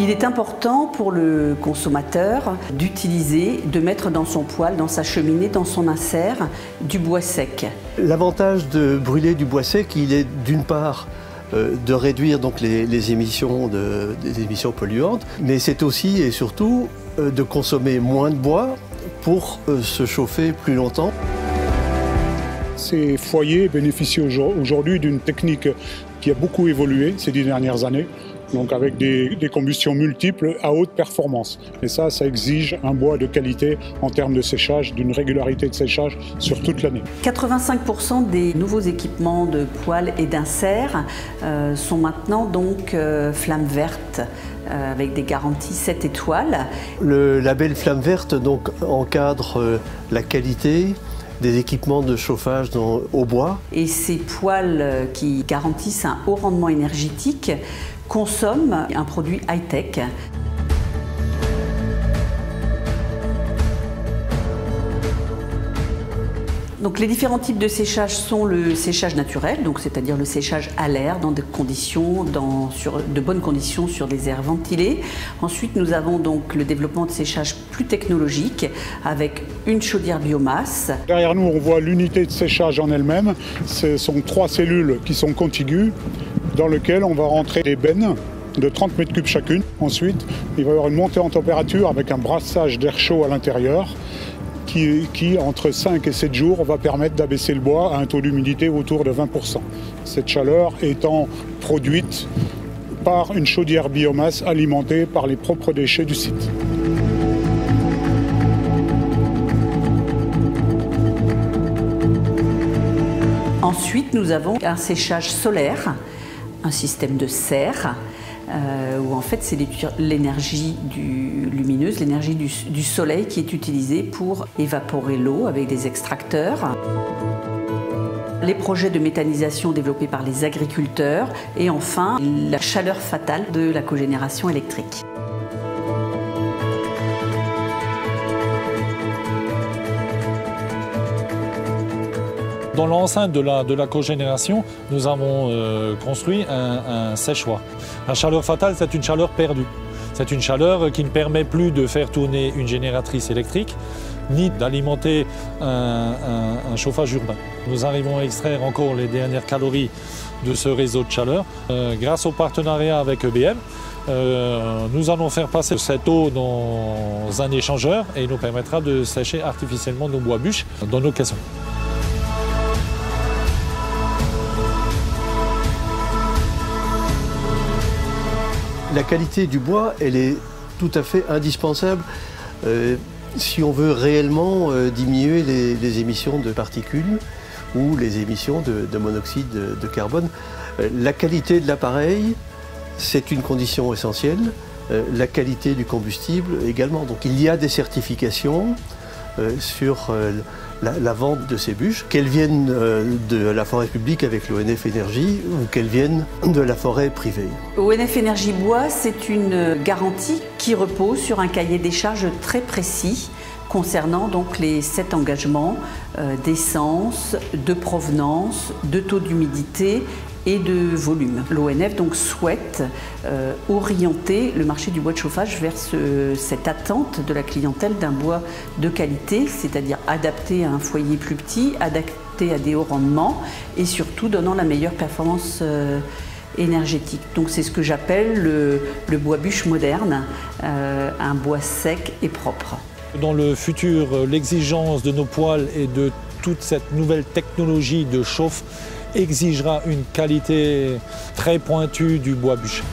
Il est important pour le consommateur de mettre dans son poêle, dans sa cheminée, dans son insert, du bois sec. L'avantage de brûler du bois sec, il est d'une part de réduire donc les émissions, des émissions polluantes, mais c'est aussi et surtout de consommer moins de bois pour se chauffer plus longtemps. Ces foyers bénéficient aujourd'hui d'une technique qui a beaucoup évolué ces 10 dernières années, donc avec des combustions multiples à haute performance. Et ça exige un bois de qualité en termes de séchage, d'une régularité de séchage sur toute l'année. 85% des nouveaux équipements de poêles et d'inserts sont maintenant donc flamme verte, avec des garanties 7 étoiles. Le label Flamme Verte donc encadre la qualité des équipements de chauffage au bois. Et ces poêles qui garantissent un haut rendement énergétique consomment un produit high-tech. Donc les différents types de séchage sont le séchage naturel, c'est-à-dire le séchage à l'air dans de bonnes conditions sur des aires ventilées. Ensuite, nous avons donc le développement de séchage plus technologique avec une chaudière biomasse. Derrière nous, on voit l'unité de séchage en elle-même. Ce sont 3 cellules qui sont contiguës dans lesquelles on va rentrer des bennes de 30 mètres cubes chacune. Ensuite, il va y avoir une montée en température avec un brassage d'air chaud à l'intérieur qui, entre 5 et 7 jours, va permettre d'abaisser le bois à un taux d'humidité autour de 20%. Cette chaleur étant produite par une chaudière biomasse alimentée par les propres déchets du site. Ensuite, nous avons un séchage solaire, un système de serre, où en fait c'est l'énergie lumineuse, l'énergie du soleil qui est utilisée pour évaporer l'eau avec des extracteurs. Les projets de méthanisation développés par les agriculteurs et enfin la chaleur fatale de la cogénération électrique. Dans l'enceinte de la cogénération, nous avons construit un séchoir. La chaleur fatale, c'est une chaleur perdue. C'est une chaleur qui ne permet plus de faire tourner une génératrice électrique, ni d'alimenter un chauffage urbain. Nous arrivons à extraire encore les dernières calories de ce réseau de chaleur. Grâce au partenariat avec EBM, nous allons faire passer cette eau dans un échangeur et il nous permettra de sécher artificiellement nos bois bûches dans nos caissons. La qualité du bois, elle est tout à fait indispensable si on veut réellement diminuer les émissions de particules ou les émissions de monoxyde de carbone. La qualité de l'appareil, c'est une condition essentielle. La qualité du combustible également. Donc il y a des certifications sur la vente de ces bûches, qu'elles viennent de la forêt publique avec l'ONF Énergie ou qu'elles viennent de la forêt privée. ONF Énergie Bois, c'est une garantie qui repose sur un cahier des charges très précis concernant donc les 7 engagements d'essence, de provenance, de taux d'humidité et de volume. L'ONF donc souhaite orienter le marché du bois de chauffage vers cette attente de la clientèle d'un bois de qualité, c'est-à-dire adapté à un foyer plus petit, adapté à des hauts rendements et surtout donnant la meilleure performance énergétique. Donc c'est ce que j'appelle le bois bûche moderne, un bois sec et propre. Dans le futur, l'exigence de nos poêles et de toute cette nouvelle technologie de chauffe exigera une qualité très pointue du bois bûche.